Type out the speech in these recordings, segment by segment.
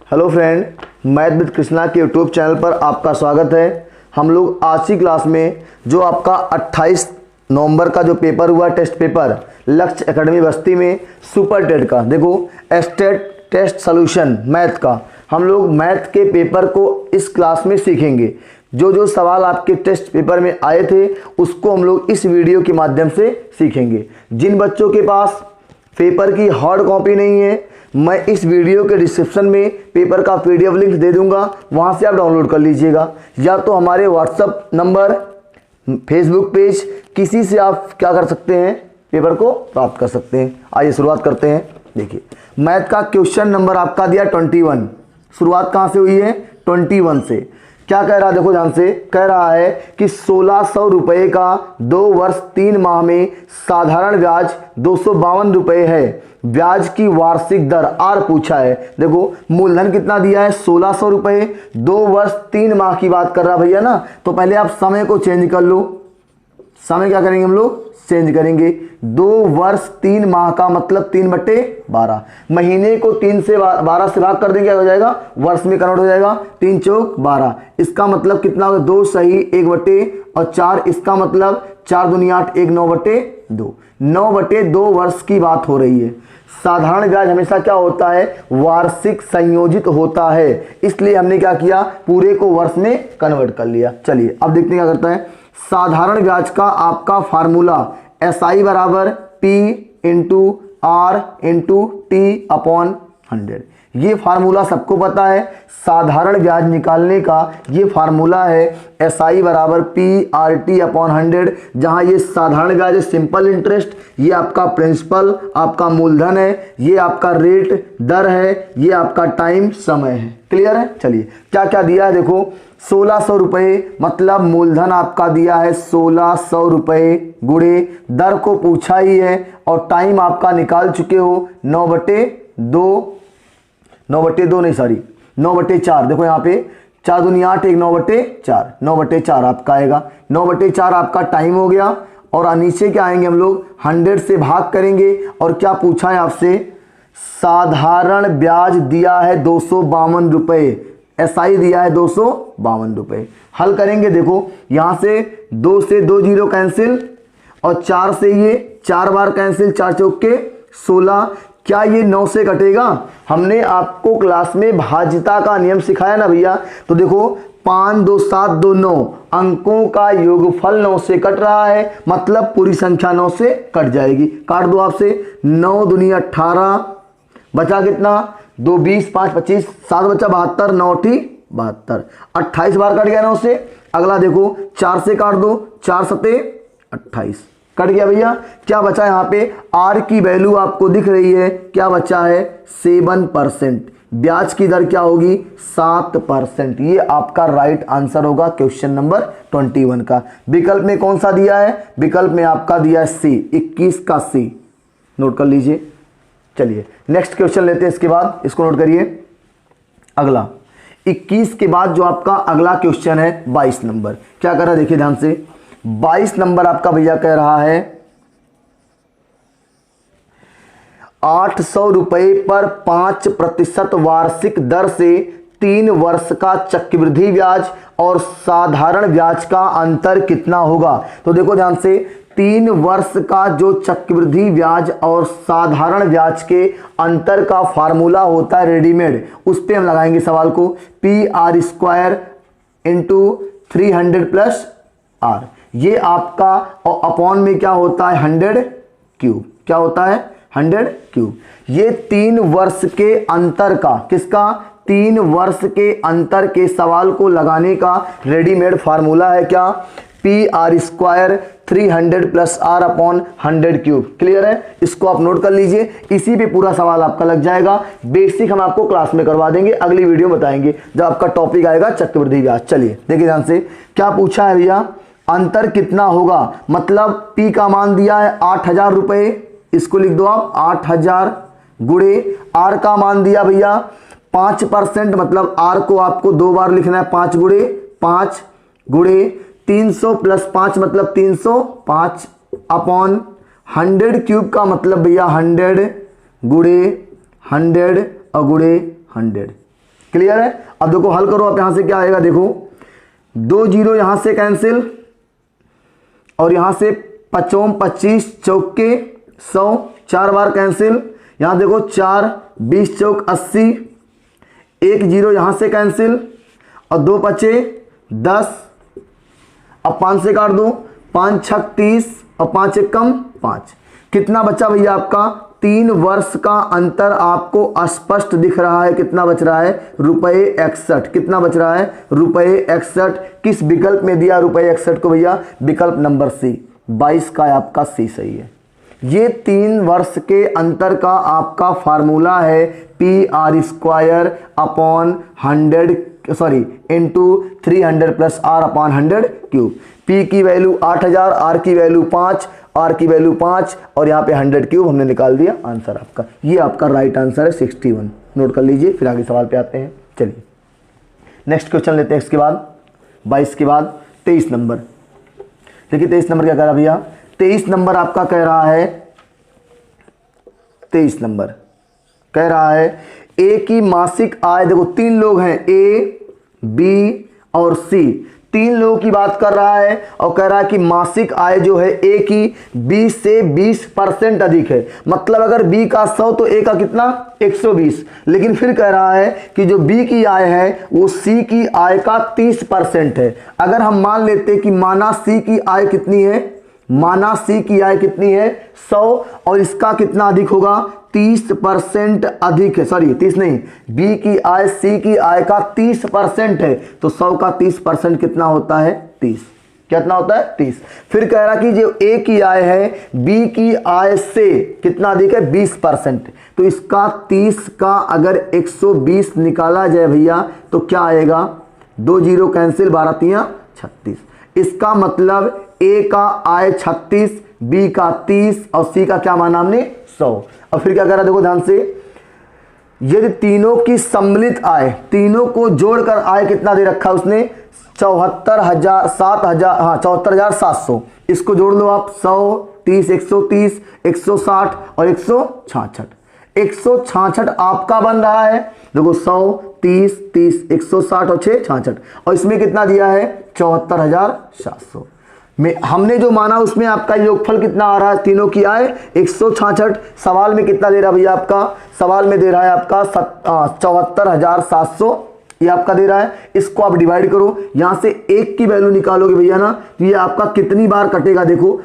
Hello friend, math with Krishna के YouTube channel पर आपका स्वागत है। हम लोग आज की क्लास में जो आपका 28 नवंबर का जो पेपर हुआ टेस्ट पेपर लक्ष्य एकेडमी बस्ती में सुपर टेट का, देखो स्टेट टेस्ट सॉल्यूशन मैथ का, हम लोग मैथ के पेपर को इस क्लास में सीखेंगे। जो जो सवाल आपके टेस्ट पेपर में आए थे उसको हम लोग इस वीडियो के माध्यम से सीखेंगे। जिन बच्चों के पास पेपर की हार्ड कॉपी नहीं है, मैं इस वीडियो के डिस्क्रिप्शन में पेपर का पीडीएफ लिंक दे दूंगा, वहां से आप डाउनलोड कर लीजिएगा, या तो हमारे व्हाट्सएप नंबर, फेसबुक पेज, किसी से आप क्या कर सकते हैं, पेपर को प्राप्त कर सकते हैं। आइए शुरुआत करते हैं। देखिए, मैथ का क्वेश्चन नंबर आपका दिया 21। शुरुआत कहां से हुई है? 21 से। क्या कह रहा है? देखो ध्यान से, कह रहा है कि 1600 रुपये का 2 वर्ष 3 माह में साधारण ब्याज 252 रुपये है। ब्याज की वार्षिक दर आर पूछा है। देखो मूलधन कितना दिया है? 1600 रुपये, 2 वर्ष 3 माह की बात कर रहा भैया ना, तो पहले आप समय को चेंज कर लो। समय क्या करेंगे हम लोग? चेंज करेंगे। 2 वर्ष 3 माह का मतलब 3/12। महीने को 3 से 12 से भाग कर देंगे, क्या हो जाएगा? वर्ष में कन्वर्ट हो जाएगा। 3 चौक 12। इसका मतलब कितना होगा? 2 सही 1/4। इसका मतलब 4 दूनी 8, 1 9/2। 9/2 वर्ष की बात हो रही है। साधारण ब्याज हमेशा क्या होता है? वार्षिक संयोजित होता है, इसलिए हमने क्या किया? पूरे को वर्ष में कन्वर्ट कर लिया। चलिए अब देखते हैं क्या करता है। साधारण ब्याज का आपका फार्मूला SI बराबर P into R into T upon 100। ये फार्मूला सबको पता है। साधारण ब्याज निकालने का ये फार्मूला है SI बराबर PRT अपॉन 100, जहां ये साधारण ब्याज है सिंपल इंटरेस्ट, ये आपका प्रिंसिपल आपका मूलधन है, ये आपका रेट दर है, ये आपका टाइम समय है। क्लियर है? चलिए क्या क्या दिया है देखो। 1600 रुपये मतलब मूलधन आपका दिया है 1600 रुपये, गुणे दर को पूछा ही है और टाइम आपका निकाल चुके हो 9/2 नहीं सॉरी 9/4। देखो यहाँ पे 4 दूनी 8, 1 9/4, 9/4 आपका आएगा। 9/4 आपका टाइम हो गया। और नीचे क्या आएंगे हम लोग? 100 से भाग करेंगे। और क्या पूछा है आपसे? साधारण ब्याज दिया है 252 रुपये, SI दिया है 252 रुपये। हल करेंगे। देखो यहां से 2 से 2 जीरो कैंसिल और 4 से ये 4 बार कैंसिल, 4 चौक के 16। क्या ये 9 से कटेगा? हमने आपको क्लास में भाज्यता का नियम सिखाया ना भैया, तो देखो 5 2 7 2 9 अंकों का योगफल 9 से कट रहा है, मतलब पूरी संख्या 9 से कट जाएगी। काट दो आपसे। 9 दूनी 18, बचा कितना? 2 20 5 25, 7 बचा 72, 9 72, 28 बार कट गया 9 से। अगला देखो 4 से काट दो, 4 सते 28 कट गया भैया। क्या बचा यहाँ पे? आर की वैल्यू आपको दिख रही है, क्या बचा है? 7%। ब्याज की दर क्या होगी? 7%। ये आपका राइट आंसर होगा क्वेश्चन नंबर 21 का। विकल्प में कौन सा दिया है? विकल्प में आपका दिया है सी, 21 का सी। नोट कर लीजिए। चलिए नेक्स्ट क्वेश्चन लेते हैं, इसके बाद इसको नोट करिए। अगला 21 के बाद जो आपका अगला क्वेश्चन है 22 नंबर, क्या कर रहा है देखिए ध्यान से। 22 नंबर आपका भैया कह रहा है 800 रुपये पर 5% वार्षिक दर से 3 वर्ष का चक्रवृद्धि ब्याज और साधारण ब्याज का अंतर कितना होगा? तो देखो ध्यान से, 3 वर्ष का जो चक्रवृद्धि ब्याज और साधारण ब्याज के अंतर का फार्मूला होता है रेडीमेड, उस पे हम लगाएंगे सवाल को। PR² into 300 plus R। ये आपका और अपॉन में क्या होता है? 100 क्यूब। क्या होता है? 100 क्यूब। ये 3 वर्ष के अंतर का, किसका? 3 वर्ष के अंतर के सवाल को लगाने का रेडीमेड फार्मूला है क्या? PR² 300 plus R upon 100 cube. Clear है? इसको आप नोट कर लीजिए, इसी पे पूरा सवाल आपका लग जाएगा। बेसिक हम आपको क्लास में करवा देंगे, अगली वीडियो बताएंगे जब आपका टॉपिक आएगा चक्रवृद्धि ब्याज। चलिए देखिए ध्यान से, क्या पूछा है भैया? अंतर कितना होगा? मतलब P का मान दिया है 8000 रुपये, इसको लिख दो आप 8000, गुणे R का मान दिया भैया 5%, मतलब R को आपको 2 बार लिखना है, 5 गुणे 5, गुणे 300 प्लस 5 मतलब 305 अपॉन 100 क्यूब का मतलब भैया 100 गुणे 100 और गुणे 100। क्लियर है। अब देखो हल करो, अब यहां से क्या आएगा, देखो 2 जीरो यहां से कैंसिल और यहां से 5 25 चौके 100 4 बार कैंसिल। यहां देखो 4 20 चौक 80, 1 जीरो यहां से कैंसिल और 2 बचे 10। अब 5 से काट दो, 5 6 30 और 5 एक कम 5। कितना बचा भैया आपका, 3 वर्ष का अंतर आपको स्पष्ट दिख रहा है। कितना बच रहा है, ₹61। कितना बच रहा है, ₹61। किस विकल्प में दिया ₹61 को भैया, विकल्प नंबर सी, 22 का आपका सी सही है। ये 3 वर्ष के अंतर का आपका फार्मूला है PR² upon 100 sorry into 300 plus R upon 100 cube. P की वैल्यू 8000, R की वैल्यू 5, R की वैल्यू 5 और यहाँ पे 100 क्यूब हमने निकाल दिया आंसर आपका। ये आपका राइट आंसर है 61। नोट कर लीजिए, फिर आगे सवाल पे आते हैं। चलिए नेक्स्ट क्वेश्चन लेते हैं। इसके बाद 22 के बाद 23 नंबर। देखिए 23 नंबर क्या कह रहा भैया, 23 नंबर आपका कह रहा है, 23 नंबर कह रहा है ए की मासिक आय, देखो 3 लोग हैं ए बी और सी, 3 लोगों की बात कर रहा है और कह रहा है कि मासिक आय जो है ए की 20 से 20% अधिक है। मतलब अगर बी का 100 तो ए का कितना 120। लेकिन फिर कह रहा है कि जो बी की आय है वो सी की आय का 30% है। अगर हम मान लेते कि माना सी की आय कितनी है, माना सी की आय कितनी है 100 और इसका कितना अधिक होगा 30% अधिक है, सॉरी 30 नहीं, बी की आय सी की आय का 30% है तो 100 का 30% कितना होता है 30। कितना होता है 30। फिर कह रहा कि जो ए की आय है बी की आय से कितना अधिक है 20%, तो इसका 30 का अगर 120 निकाला जाए भैया तो क्या आएगा, 2 जीरो कैंसिल, 12 तियां 36। इसका मतलब ए का आय 36, बी का 30 और सी का क्या माना हमने 100। और फिर क्या कर रहा है देखो ध्यान से, यदि तीनों की सम्मिलित आय, तीनों को जोड़कर आय कितना दे रखा है उसने 74,700। इसको जोड़ लो आप 100 30 130 160 और 166। 166 आपका बन रहा है, देखो 100 30 30 160 और 6 66 और इसमें कितना दिया है 74,700 में हमने जो माना उसमें आपका योगफल कितना आ रहा है, तीनों की आय 166। सवाल में कितना दे रहा है भैया, आपका सवाल में दे रहा है आपका 74,700 ये आपका दे रहा है। इसको आप डिवाइड करो, यहां से 1 की वैल्यू निकालोगे भैया ना तो ये आपका कितनी बार कटेगा, देखो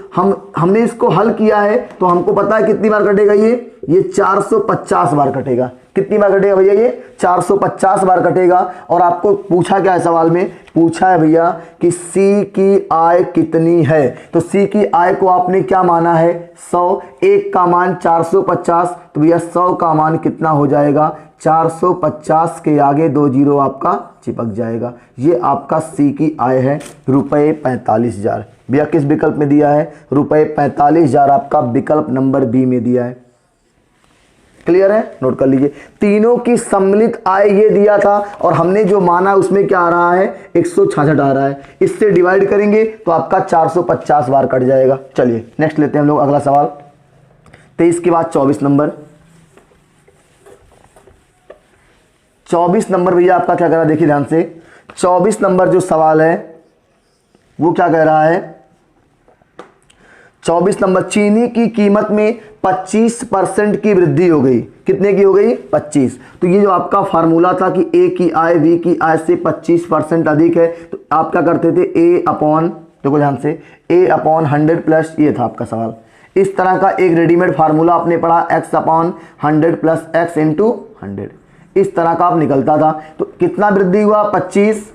हमने इसको हल किया है तो हमको पता है कितनी बार कटेगा, ये 450 बार कटेगा। कितनी बार कटेगा भैया, ये 450 बार कटेगा। और आपको पूछा क्या है सवाल में, पूछा है भैया कि सी की आय कितनी है, तो सी की आय को आपने क्या माना है 100, 1 का मान 450 तो भैया 100 का मान कितना हो जाएगा 450 के आगे 2 जीरो आपका चिपक जाएगा। ये आपका सी की आय है ₹45,000। भैया किस विकल्प में दिया है, ₹45,000 आपका विकल्प नंबर बी में दिया है। क्लियर है, नोट कर लीजिए। तीनों की सम्मिलित आय ये दिया था और हमने जो माना उसमें क्या आ रहा है 166 आ रहा है, इससे डिवाइड करेंगे तो आपका 450 बार कट जाएगा। चलिए नेक्स्ट लेते हैं हम लोग अगला सवाल 23 के बाद 24 नंबर। 24 नंबर भैया आपका क्या कह रहा है, देखिए ध्यान से। 24 नंबर जो सवाल है वो क्या कह रहा है, 24 नंबर, चीनी की कीमत में 25% की वृद्धि हो गई। कितने की हो गई 25। तो ये जो आपका फार्मूला था कि ए की आय बी की आय से 25% अधिक है तो आप क्या करते थे ए अपॉन, देखो ध्यान से, ए अपॉन 100 प्लस, ये था आपका सवाल। इस तरह का एक रेडीमेड फार्मूला आपने पढ़ा x upon 100 plus x into 100, इस तरह का आप निकलता था। तो कितना वृद्धि हुआ 25,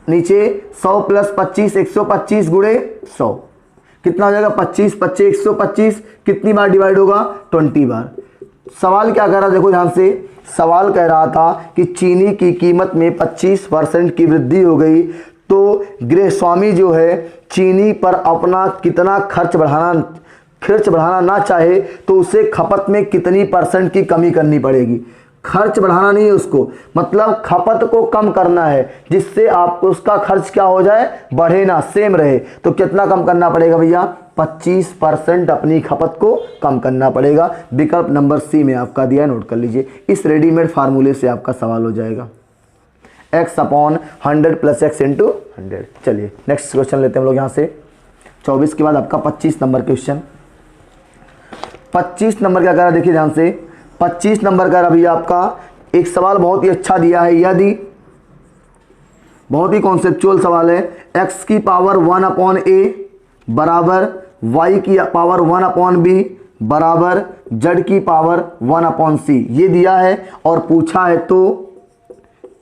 नीचे 100 प्लस 25 125 गुणे 100 कितना हो जाएगा 25 25 125, कितनी बार डिवाइड होगा 20 बार। सवाल क्या कह रहा देखो ध्यान से, सवाल कह रहा था कि चीनी की कीमत में 25% की वृद्धि हो गई तो गृह स्वामी जो है चीनी पर अपना कितना खर्च बढ़ाना ना चाहे तो उसे खपत में कितनी % की कमी करनी पड़ेगी। खर्च बढ़ाना नहीं है उसको, मतलब खपत को कम करना है जिससे आपको उसका खर्च क्या हो जाए, बढ़े ना, सेम रहे। तो कितना कम करना पड़ेगा भैया 25% अपनी खपत को कम करना पड़ेगा। विकल्प नंबर सी में आपका दिया, नोट कर लीजिए। इस रेडीमेड फार्मूले से आपका सवाल हो जाएगा। x upon 100 plus x into 100। चलिए नेक्स्ट क्वेश्चन लेते हैं हम लोग यहाँ से। 24 के बाद आपका 25 नंबर क्वेश्चन। 25 नंबर क्या कर रहा है देखिए ध्यान से। 25 नंबर का अभी आपका एक सवाल बहुत ही अच्छा दिया है, यदि बहुत ही कॉन्सेप्चुअल सवाल है, x की पावर 1 अपॉन a बराबर y की पावर 1 अपॉन b बराबर z की पावर 1 अपॉन c, ये दिया है और पूछा है तो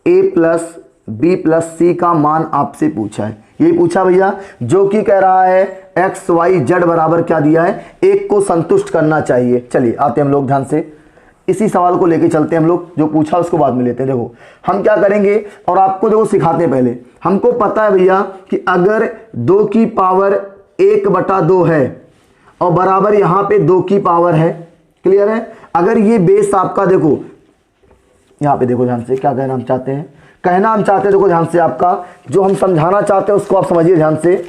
a plus b plus c का मान आपसे पूछा है। यही पूछा भैया, जो कि कह रहा है x y z बराबर क्या दिया है, एक को संतुष्ट करना चाहिए। चलिए आते हैं हम लोग ध्यान से, इसी सवाल को लेके चलते हैं हम लोग, जो पूछा उसको बाद में लेते हैं। देखो हम क्या करेंगे और आपको देखो सिखाते हैं। पहले हमको पता है भैया कि अगर 2 की पावर 1/2 है और बराबर यहां पे 2 की पावर है, क्लियर है। अगर ये बेस आपका देखो यहां पे देखो ध्यान से, क्या कहना हम चाहते हैं, कहना हम चाहते हैं देखो ध्यान से, आपका जो हम समझाना चाहते हैं उसको आप समझिए ध्यान से।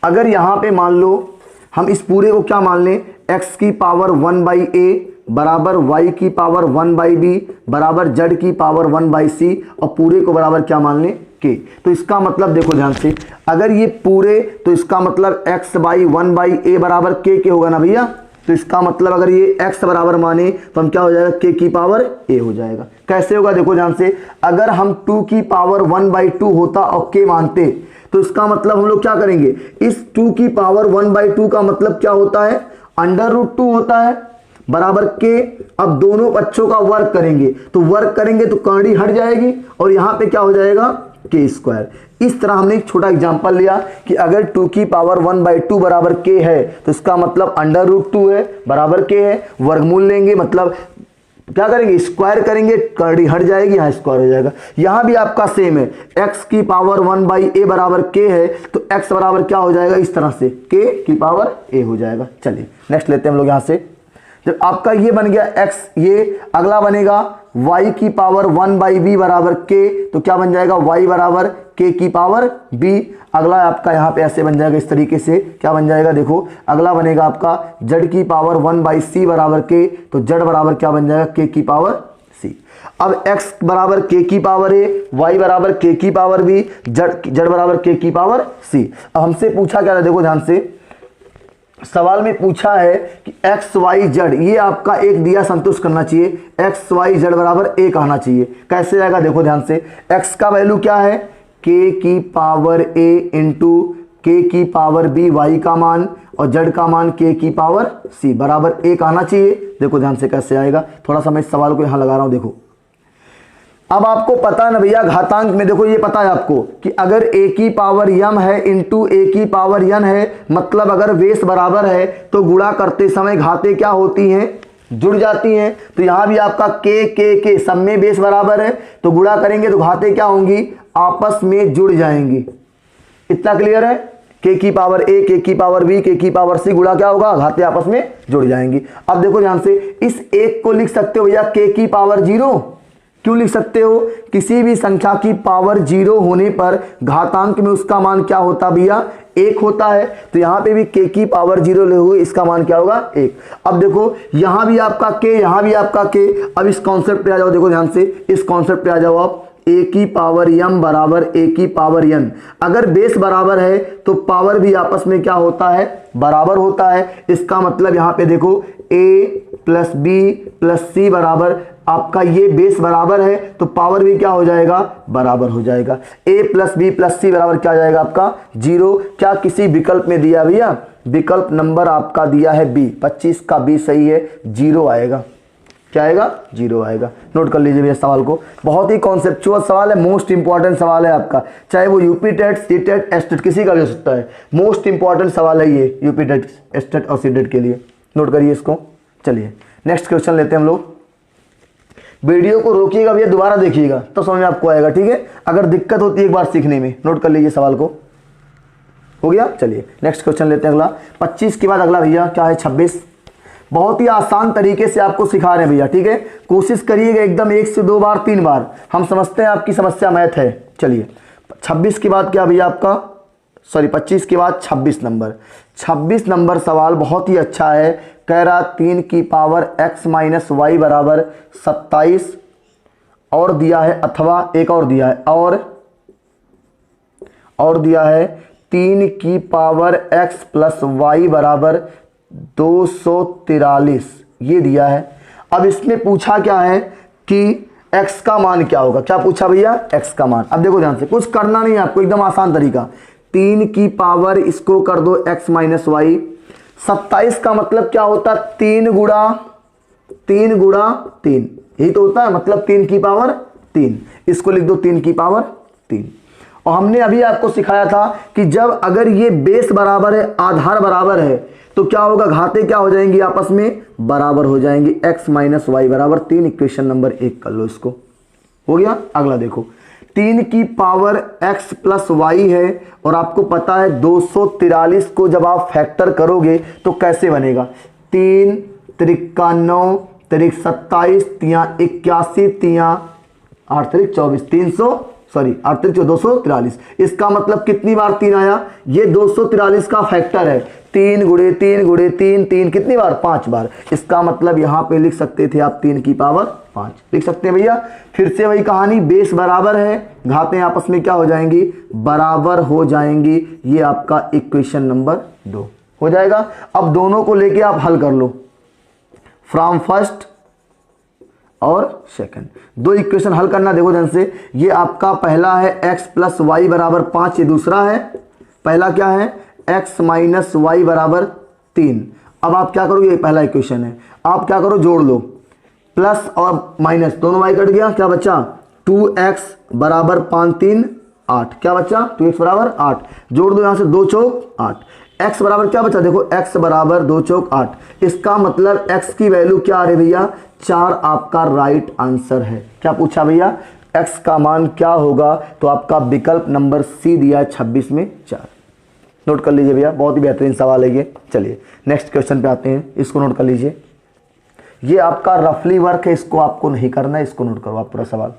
अगर यहां पे मान लो हम इस पूरे को क्या मान लें, x की पावर 1/a बराबर y की पावर 1/b बराबर z की पावर 1/c और पूरे को बराबर क्या मान लें k। तो इसका मतलब देखो ध्यान से, अगर ये पूरे तो इसका मतलब x/1/a बराबर k होगा ना भैया। तो इसका मतलब अगर ये x बराबर माने तो हम क्या हो जाएगा, k की पावर a हो जाएगा। कैसे होगा देखो ध्यान से, अगर हम 2 की पावर 1/2 होता और k मानते तो इसका मतलब हम लोग क्या करेंगे, इस 2 की पावर 1/2 का मतलब क्या होता है, √2 होता है बराबर के। अब दोनों बच्चों का वर्क करेंगे तो वर्क करेंगे तो कड़ी हट जाएगी और यहां पे क्या हो जाएगा, k²। इस तरह हमने एक छोटा एग्जांपल लिया कि अगर 2 की पावर 1/2 बराबर k है तो इसका मतलब √2 है बराबर k है। वर्गमूल लेंगे मतलब क्या करेंगे, स्क्वायर करेंगे, कड़ी हट जाएगी, यहाँ स्क्वायर हो जाएगा। यहां भी आपका सेम है, x की पावर 1/a बराबर k है तो x बराबर क्या हो जाएगा, इस तरह से k की पावर a हो जाएगा। चलिए नेक्स्ट लेते हैं हम लोग यहां से। जब आपका ये बन गया x, ये अगला बनेगा y की पावर 1/b बराबर k, तो क्या बन जाएगा, y बराबर k की पावर b। अगला आपका यहाँ पे ऐसे बन जाएगा, इस तरीके से क्या बन जाएगा, देखो अगला बनेगा आपका z की पावर 1/c बराबर k, तो z बराबर क्या बन जाएगा, k की पावर c। अब x बराबर k की पावर a, y बराबर k की पावर b, z बराबर k की पावर c। अब हमसे पूछा क्या था, देखो ध्यान से सवाल में पूछा है कि x y z, ये आपका एक दिया संतुष्ट करना चाहिए, x y z बराबर 1 आना चाहिए। कैसे आएगा देखो ध्यान से, x का वैल्यू क्या है, k की पावर a इंटू k की पावर b, y का मान, और z का मान k की पावर c बराबर 1 आना चाहिए। देखो ध्यान से कैसे आएगा, थोड़ा सा मैं इस सवाल को यहां लगा रहा हूं। देखो अब आपको पता है ना भैया, घातांक में देखो ये पता है आपको कि अगर a की पावर m है इंटू a की पावर n है, मतलब अगर बेस बराबर है तो गुणा करते समय घातें क्या होती हैं, जुड़ जाती हैं। तो यहां भी आपका k सब में बेस बराबर है तो गुणा करेंगे तो घातें क्या होंगी, आपस में जुड़ जाएंगी। इतना क्लियर है, k की पावर a, k की पावर b, k की पावर c, गुणा क्या होगा, घातें आपस में जुड़ जाएंगी। अब देखो ध्यान से, इस एक को लिख सकते हो भैया k की पावर 0। क्यों लिख सकते हो, किसी भी संख्या की पावर 0 होने पर घातांक में उसका मान क्या होता भैया, 1 होता है। तो यहां पे भी k की पावर 0 ले हुए, इसका मान क्या होगा, 1। अब देखो यहां भी आपका k, यहां भी आपका k। अब इस कॉन्सेप्ट पे आ जाओ, देखो ध्यान से इस कॉन्सेप्ट पे आ जाओ आप, a की पावर m बराबर a की पावर n। अगर बेस बराबर है तो पावर भी आपस में क्या होता है, बराबर होता है। इसका मतलब यहां पे देखो a plus b plus c बराबर, आपका ये बेस बराबर है तो पावर भी क्या हो जाएगा, बराबर हो जाएगा। a plus b plus c बराबर क्या आ जाएगा आपका 0। क्या किसी विकल्प में दिया भैया, विकल्प नंबर आपका दिया है b, 25 का b सही है, 0 आएगा। क्या आएगा, 0 आएगा। नोट कर लीजिए भैया सवाल को, बहुत ही कॉन्सेप्चुअल सवाल है, मोस्ट इंपॉर्टेंट सवाल है आपका, चाहे वो UP TET, C TET, S TET, किसी का भी हो सकता है। मोस्ट इंपॉर्टेंट सवाल है ये यूपी टेट, एस टेट और सी टेट के लिए। नोट करिए इसको। चलिए नेक्स्ट क्वेश्चन लेते हैं हम लोग। वीडियो को रोकिएगा भैया, दोबारा देखिएगा तो समझ में आपको आएगा, ठीक है। अगर दिक्कत होती है एक बार सीखने में, नोट कर लीजिए सवाल को। हो गया, चलिए नेक्स्ट क्वेश्चन लेते हैं अगला। 25 के बाद अगला भैया क्या है, 26। बहुत ही आसान तरीके से आपको सिखा रहे हैं भैया, ठीक है। कोशिश करिएगा एकदम 1 से 2 बार 3 बार, हम समझते हैं आपकी समस्या मैथ है। चलिए 26 के बाद क्या भैया आपका, सॉरी 25 के बाद 26 नंबर। 26 नंबर सवाल बहुत ही अच्छा है, कह रहा 3 की पावर x माइनस वाई बराबर 27 और दिया है, अथवा एक और दिया है, और दिया है 3 की पावर x प्लस वाई बराबर 243, ये दिया है। अब इसमें पूछा क्या है कि x का मान क्या होगा। क्या पूछा भैया? x का मान। अब देखो ध्यान से, कुछ करना नहीं है आपको, एकदम आसान तरीका। 3 की पावर इसको कर दो x माइनस वाई। 27 का मतलब क्या होता है? 3 गुणा 3, यही तो होता है, मतलब 3 की पावर 3। इसको लिख दो 3 की पावर 3। और हमने अभी आपको सिखाया था कि जब अगर ये बेस बराबर है, आधार बराबर है, तो क्या होगा? घातें क्या हो जाएंगी? आपस में बराबर हो जाएंगी। x माइनस वाई बराबर 3, इक्वेशन नंबर 1 कर लो इसको। हो गया। अगला देखो, 3 की पावर x प्लस वाई है और आपको पता है 243 को जब आप फैक्टर करोगे तो कैसे बनेगा? 3 त्रिका 9 त्रिक 27 तिया 81 तिया 8 त्रिक 24 8 त्रिक 243। इसका मतलब कितनी बार 3 आया? ये 243 का फैक्टर है। 3 गुणे 3 गुणे 3, 3 कितनी बार? 5 बार। इसका मतलब यहां पे लिख सकते थे आप 3 की पावर 5 लिख सकते हैं भैया। फिर से वही कहानी, बेस बराबर है, घातें आपस में क्या हो जाएंगी? बराबर हो जाएंगी। ये आपका इक्वेशन नंबर 2 हो जाएगा। अब दोनों को लेके आप हल कर लो, फ्रॉम फर्स्ट और सेकंड। 2 इक्वेशन हल करना। देखो ध्यान से, ये आपका पहला है x प्लस वाई बराबर 5, ये दूसरा है। पहला क्या है? x माइनस वाई बराबर 3। अब आप क्या करोगे? ये पहला इक्वेशन है, आप क्या करो? जोड़ लो, प्लस और माइनस दोनों y कट गया, क्या बचा? 2x बराबर 5 3 8, क्या बचा? 2x बराबर 8। जोड़ दो यहां से, 2 चौक 8। x बराबर क्या बचा? देखो x बराबर 2 चौक 8। इसका मतलब x की वैल्यू क्या आ रही भैया? 4 आपका राइट आंसर है। क्या पूछा भैया? x का मान क्या होगा? तो आपका विकल्प नंबर सी दिया है 26 में 4। नोट कर लीजिए भैया, बहुत ही बेहतरीन सवाल है ये। चलिए नेक्स्ट क्वेश्चन पे आते हैं, इसको नोट कर लीजिए। ये आपका रफली वर्क है, इसको आपको नहीं करना है, इसको नोट करो आप पूरा सवाल।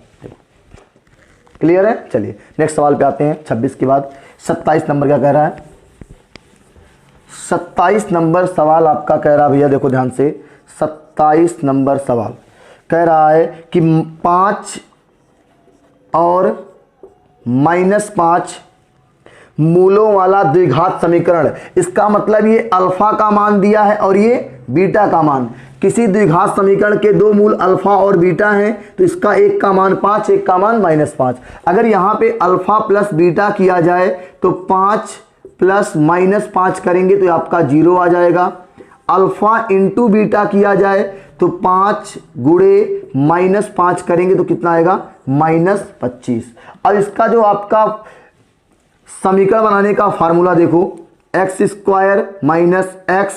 क्लियर है? चलिए नेक्स्ट सवाल पे आते हैं। 26 के बाद 27 नंबर क्या कह रहा है? 27 नंबर सवाल आपका कह रहा है भैया, देखो ध्यान से, 27 नंबर सवाल कह रहा है कि 5 और -5 मूलों वाला द्विघात समीकरण। इसका मतलब ये अल्फा का मान दिया है और ये बीटा का मान। किसी द्विघात समीकरण के 2 मूल अल्फा और बीटा हैं, तो इसका एक का मान 5, एक का मान -5। अगर यहाँ पे अल्फा प्लस बीटा किया जाए तो 5 प्लस -5 करेंगे तो आपका 0 आ जाएगा। अल्फा इंटू बीटा किया जाए तो 5 गुणे -5 करेंगे तो कितना आएगा? -25। अब इसका जो आपका समीकरण बनाने का फार्मूला देखो, x² minus x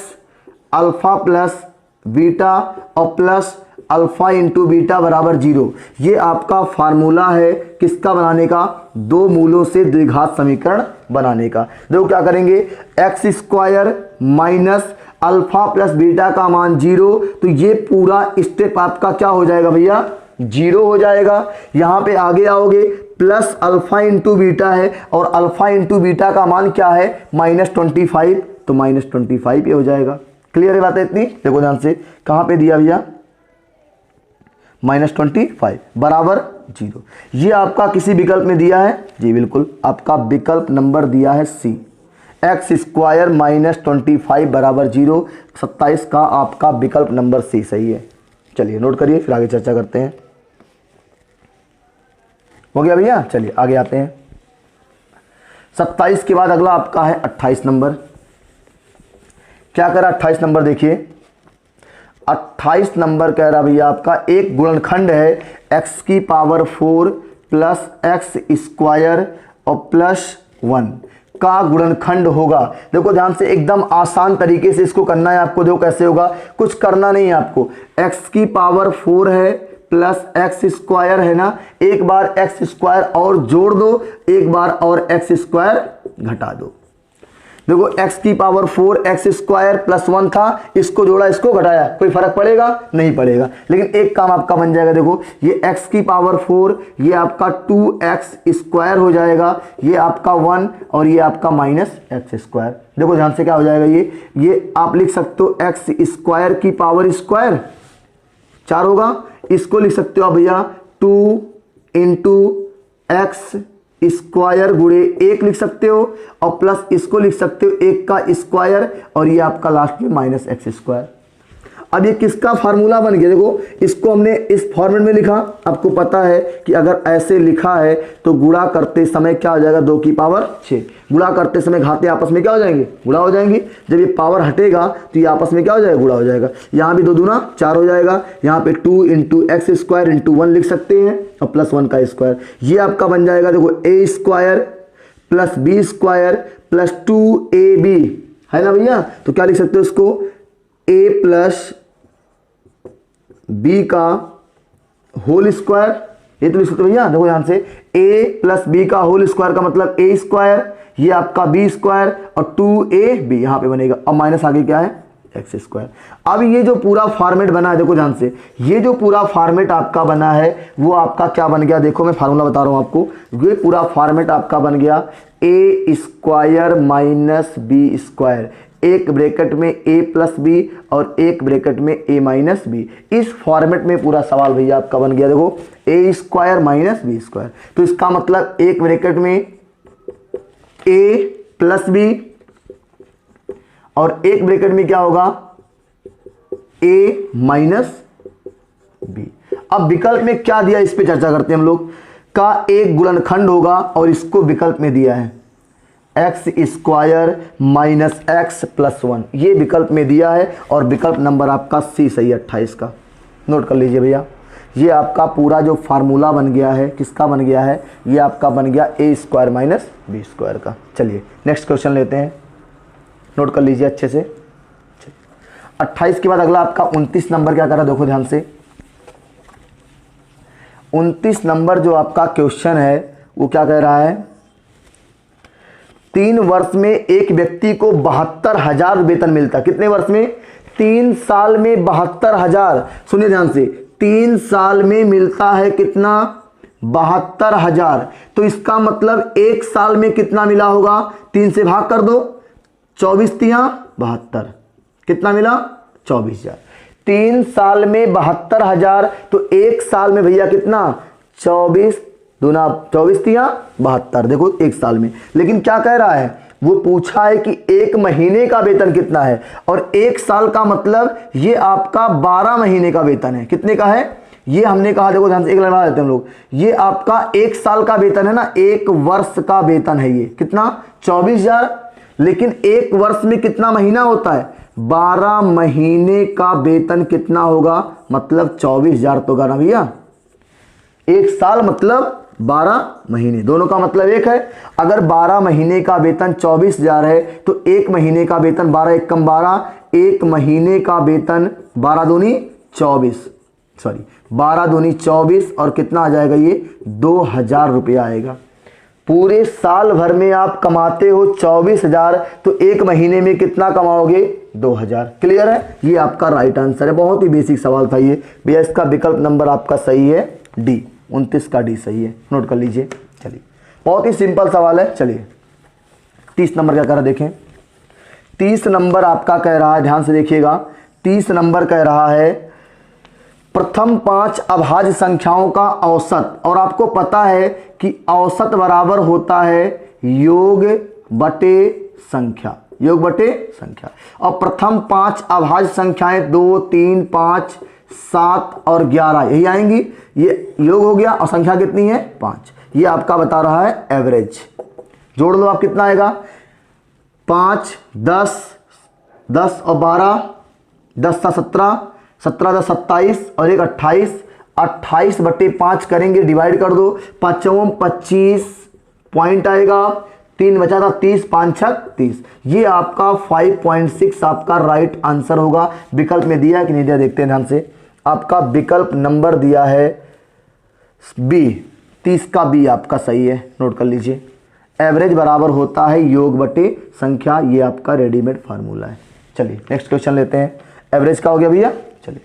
alpha plus beta और प्लस अल्फा इंटू बीटा बराबर 0। ये आपका फार्मूला है किसका बनाने का? 2 मूलों से द्विघात समीकरण बनाने का। देखो क्या करेंगे, x² minus alpha plus beta का मान 0, तो ये पूरा स्टेप आपका क्या हो जाएगा भैया? 0 हो जाएगा। यहाँ पे आगे आओगे, प्लस अल्फा इंटू बीटा है और अल्फा इंटू बीटा का मान क्या है? -25, तो -25 ये हो जाएगा। क्लियर है बात है इतनी? देखो ध्यान से, कहाँ पे दिया भैया? -25 बराबर 0। ये आपका किसी विकल्प में दिया है? जी बिल्कुल, आपका विकल्प नंबर दिया है सी, x² माइनस 25 बराबर 0। 27 का आपका विकल्प नंबर सी सही है। चलिए नोट करिए, फिर आगे चर्चा करते हैं। हो गया भैया? चलिए आगे आते हैं। 27 के बाद अगला आपका है 28 नंबर। क्या कह रहा? 28 नंबर देखिए, 28 नंबर कह रहा भैया आपका एक गुणनखंड है x की पावर 4 प्लस x² और प्लस 1 का गुणनखंड होगा। देखो ध्यान से, एकदम आसान तरीके से इसको करना है आपको। देखो कैसे होगा, कुछ करना नहीं है आपको। x की पावर 4 है प्लस x² है ना, एक बार x² और जोड़ दो, एक बार और x² घटा दो। देखो x की पावर 4 x² प्लस 1 था, इसको जोड़ा इसको घटाया, कोई फर्क पड़ेगा? नहीं पड़ेगा। लेकिन एक काम आपका बन जाएगा, देखो ये x की पावर 4, ये आपका 2x² हो जाएगा, ये आपका 1 और ये आपका -x²। देखो ध्यान से क्या हो जाएगा, ये आप लिख सकते हो x² की पावर स्क्वायर 4 होगा। इसको लिख सकते हो आप भैया 2 इंटू एक्स स्क्वायर गुणे 1 लिख सकते हो और प्लस इसको लिख सकते हो 1 का स्क्वायर और ये आपका लास्ट में माइनस एक्स स्क्वायर। अब ये किसका फार्मूला बन गया, देखो इसको हमने इस फॉर्मेट में लिखा। आपको पता है कि अगर ऐसे लिखा है तो गुणा करते समय क्या हो जाएगा, 2 की पावर 6। गुणा करते समय घाते आपस में क्या हो जाएंगे, गुणा हो जाएंगे। जब ये पावर हटेगा तो ये आपस में क्या हो जाएगा, गुणा हो जाएगा। यहाँ भी 2 दूना 4 हो जाएगा। यहाँ पे 2 इंटू एक्स स्क्वायर इंटू 1 लिख सकते हैं और प्लस 1 का स्क्वायर। ये आपका बन जाएगा देखो A square plus B square plus 2ab है ना भैया। तो क्या लिख सकते हो इसको, ए प्लस बी का होल स्क्वायर। ये तो लिख सकते हो भैया, देखो ध्यान से, a प्लस बी का होल स्क्वायर का मतलब a स्क्वायर, ये आपका b स्क्वायर और 2ab यहाँ पे बनेगा और माइनस आगे क्या है, एक्स स्क्वायर। अब ये जो पूरा फॉर्मेट बना है, देखो ध्यान से, ये जो पूरा फॉर्मेट आपका बना है वो आपका क्या बन गया, देखो मैं फार्मूला बता रहा हूँ आपको। ये पूरा फॉर्मेट आपका बन गया A square minus B square, एक ब्रैकेट में a प्लस बी और एक ब्रैकेट में a माइनस बी। इस फॉर्मेट में पूरा सवाल भैया आपका बन गया। देखो a square minus B square, तो इसका मतलब एक ब्रैकेट में a प्लस बी और एक ब्रैकेट में क्या होगा, a माइनस बी। अब विकल्प में क्या दिया इस पे चर्चा करते हैं हम लोग। का एक गुणनखंड होगा और इसको विकल्प में दिया है x square minus x plus 1, ये विकल्प में दिया है और विकल्प नंबर आपका सी सही है 28 का। नोट कर लीजिए भैया, ये आपका पूरा जो फार्मूला बन गया है किसका बन गया है, ये आपका बन गया A square minus B square का। चलिए नेक्स्ट क्वेश्चन लेते हैं, नोट कर लीजिए अच्छे से। 28 के बाद अगला आपका 29 नंबर क्या कर रहा है, देखो ध्यान से। 29 नंबर जो आपका क्वेश्चन है वो क्या कह रहा है, 3 वर्ष में एक व्यक्ति को 72,000 वेतन मिलता। कितने वर्ष में, 3 साल में 72,000। सुनिए ध्यान से, 3 साल में मिलता है कितना, 72,000। तो इसका मतलब एक साल में कितना मिला होगा, 3 से भाग कर दो, 24 तिया 72, कितना मिला 24,000। 3 साल में 72,000, तो एक साल में भैया कितना, 24 दूना 24 तिया 72, देखो एक साल में। लेकिन क्या कह रहा है, वो पूछा है कि एक महीने का वेतन कितना है, और एक साल का मतलब ये आपका 12 महीने का वेतन है। कितने का है, ये हमने कहा, देखो ध्यान से, एक लगा देते हैं हम लोग, ये आपका एक साल का वेतन है ना, एक वर्ष का वेतन है ये कितना, 24,000। लेकिन एक वर्ष में कितना महीना होता है, 12 महीने का वेतन कितना होगा, मतलब 24,000 तो होगा ना भैया। एक साल मतलब 12 महीने, दोनों का मतलब एक है। अगर 12 महीने का वेतन 24,000 है तो एक महीने का वेतन 12 एक कम 12, एक महीने का वेतन 12 दूनी 24, सॉरी 12 दूनी 24 और कितना आ जाएगा ये 2,000 रुपया आएगा। पूरे साल भर में आप कमाते हो 24,000, तो एक महीने में कितना कमाओगे, 2,000। क्लियर है, ये आपका राइट आंसर है। बहुत ही बेसिक सवाल था ये भैया। इसका विकल्प नंबर आपका सही है डी, 29 का डी सही है, नोट कर लीजिए। चलिए बहुत ही सिंपल सवाल है। चलिए 30 नंबर क्या कह रहा है, देखें 30 नंबर आपका कह रहा है, ध्यान से देखिएगा। 30 नंबर कह रहा है प्रथम 5 अभाज्य संख्याओं का औसत, और आपको पता है कि औसत बराबर होता है योग बटे संख्या, योग बटे संख्या। और प्रथम 5 अभाज्य संख्याएं 2, 3, 5, 7 और 11 यही आएंगी। ये योग हो गया और संख्या कितनी है 5। ये आपका बता रहा है एवरेज। जोड़ लो आप, कितना आएगा, 5, 10, 10 और 12, 10 सा 17, 17 सा 27 और एक 28, 28 बटे 5 करेंगे, डिवाइड कर दो, 5 25 पॉइंट आएगा, 3 बचा था 30, 5 6 30। ये आपका 5.6 आपका राइट आंसर होगा। विकल्प में दिया कि नहीं दिया, देखते हैं ध्यान से। आपका विकल्प नंबर दिया है बी, 30 का बी आपका सही है, नोट कर लीजिए। एवरेज बराबर होता है योग बटे संख्या, ये आपका रेडीमेड फार्मूला है। चलिए नेक्स्ट क्वेश्चन लेते हैं। एवरेज का हो गया भैया। चलिए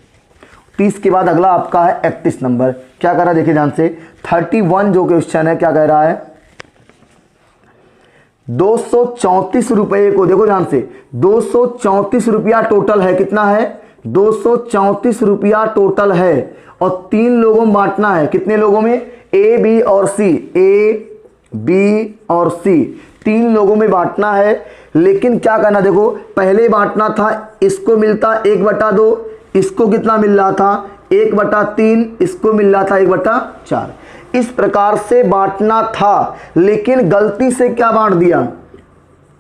30 के बाद अगला आपका है 31 नंबर। क्या कर रहा है, देखिए ध्यान से। 31 जो क्वेश्चन है क्या कह रहा है, 234 रुपये को, देखो ध्यान से, 234 रुपया टोटल है। कितना है, 234 रुपया टोटल है और 3 लोगों में बांटना है। कितने लोगों में, ए बी और सी, ए बी और सी 3 लोगों में बांटना है। लेकिन क्या करना, देखो पहले बांटना था, इसको मिलता 1/2, इसको कितना मिल रहा था 1/3, इसको मिल रहा था 1/4। इस प्रकार से बांटना था, लेकिन गलती से क्या बांट दिया,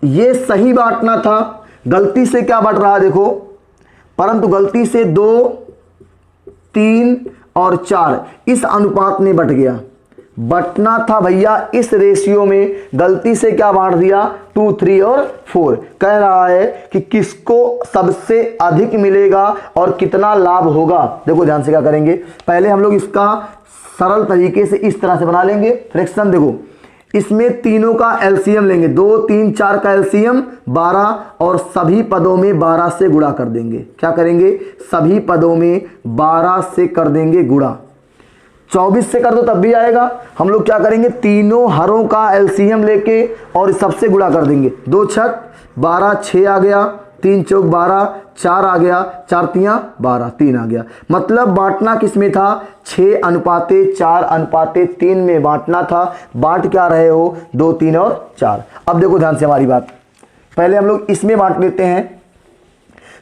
ये सही बांटना था, गलती से क्या बढ़ रहा है देखो, परंतु गलती से 2, 3 और 4 इस अनुपात में बट गया। बटना था भैया इस रेशियो में, गलती से क्या बांट दिया 2, 3 और 4। कह रहा है कि किसको सबसे अधिक मिलेगा और कितना लाभ होगा। देखो ध्यान से क्या करेंगे, पहले हम लोग इसका सरल तरीके से इस तरह से बना लेंगे फ्रैक्शन। देखो इसमें तीनों का एलसीएम लेंगे, 2, 3, 4 का एलसीएम 12 और सभी पदों में 12 से गुणा कर देंगे। क्या करेंगे, सभी पदों में 12 से कर देंगे गुणा। 24 से कर दो तब भी आएगा। हम लोग क्या करेंगे, तीनों हरों का एलसीएम लेके और सबसे गुणा कर देंगे। 2 छक 12, 6 आ गया, 3 चौक 12, 4 आ गया, 4 तियां 12, 3 आ गया। मतलब बांटना किस में था, 6:4:3 में बांटना था। बांट क्या रहे हो, 2, 3 और 4। अब देखो ध्यान से हमारी बात, पहले हम लोग इसमें बांट लेते हैं।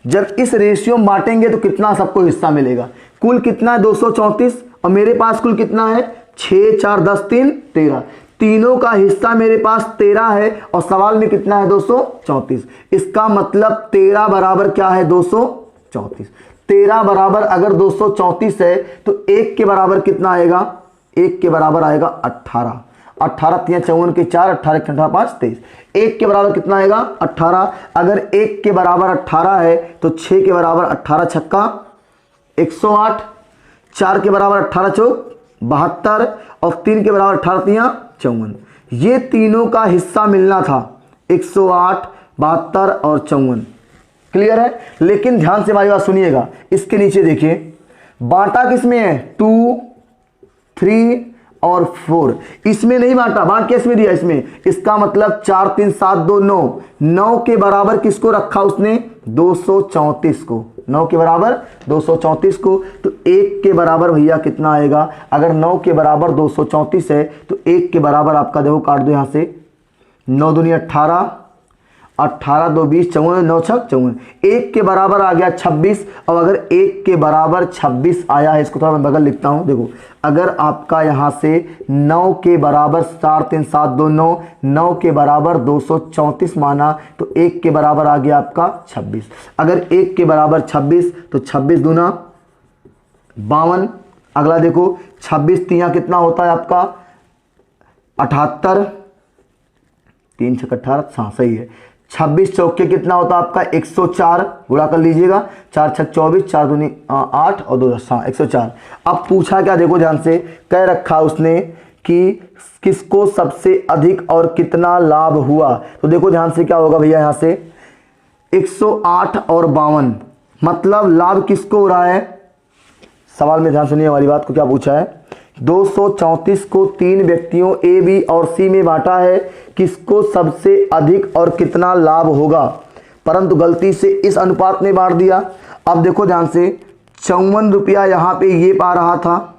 जब इस रेशियो में बांटेंगे तो कितना सबको हिस्सा मिलेगा, कुल कितना है 234 और मेरे पास कुल कितना है 6, 4, 10, 3, 13। तीनों का हिस्सा मेरे पास 13 है और सवाल में कितना है 234। इसका मतलब 13 बराबर क्या है 234। 13 बराबर अगर 234 है तो 1 के बराबर कितना आएगा, 1 के बराबर आएगा 18। 18 तियां 54 के 4, 18 के 18 5 23। 1 के बराबर कितना आएगा 18। अगर 1 के बराबर 18 है तो 6 के बराबर 18 छक्का 108, 4 के बराबर 18 चौक 72 और 3 के बराबर 18 तियां 54। ये तीनों का हिस्सा मिलना था 108, 72 और 54। क्लियर है। लेकिन ध्यान से हमारी बात सुनिएगा, इसके नीचे देखिए बांटा किसमें है 2, 3 और 4। इसमें नहीं बांटा, बांट के इसमें दिया इसमें। इसका मतलब 4, 3, 7, 2, 9। 9 के बराबर किसको रखा उसने 234 को, 9 के बराबर 234 को। तो 1 के बराबर भैया कितना आएगा, अगर 9 के बराबर 234 है तो 1 के बराबर आपका देखो काट दो यहां से, 9 दूनी 18, 18 2 20 54, 9 छक 54। 1 के बराबर आ गया 26। और अगर 1 के बराबर 26 आया है, इसको थोड़ा मैं बगल लिखता हूं, देखो अगर आपका यहां से 9 के बराबर 4, 3, 7, 2, 9, 9 के बराबर 234 माना तो 1 के बराबर आ गया आपका 26। अगर 1 के बराबर 26 तो 26 दूना 52। अगला देखो 26 तियां कितना होता है आपका 78, 3 छक 18, हाँ सही है। 26 चौके कितना होता है आपका 104, गुणा कर लीजिएगा, 4 छक 24, 4 दूनी 8 और 2 10, हाँ 104। अब पूछा क्या, देखो ध्यान से कह रखा उसने कि किसको सबसे अधिक और कितना लाभ हुआ। तो देखो ध्यान से क्या होगा भैया, यहाँ से 108 और 52 मतलब लाभ किसको हो रहा है। सवाल में ध्यान सुनिए हमारी बात को, क्या पूछा है 234 को 3 व्यक्तियों ए बी और सी में बांटा है, किसको सबसे अधिक और कितना लाभ होगा, परंतु गलती से इस अनुपात में बांट दिया। अब देखो ध्यान से 54 रुपया यहाँ पे ये पा रहा था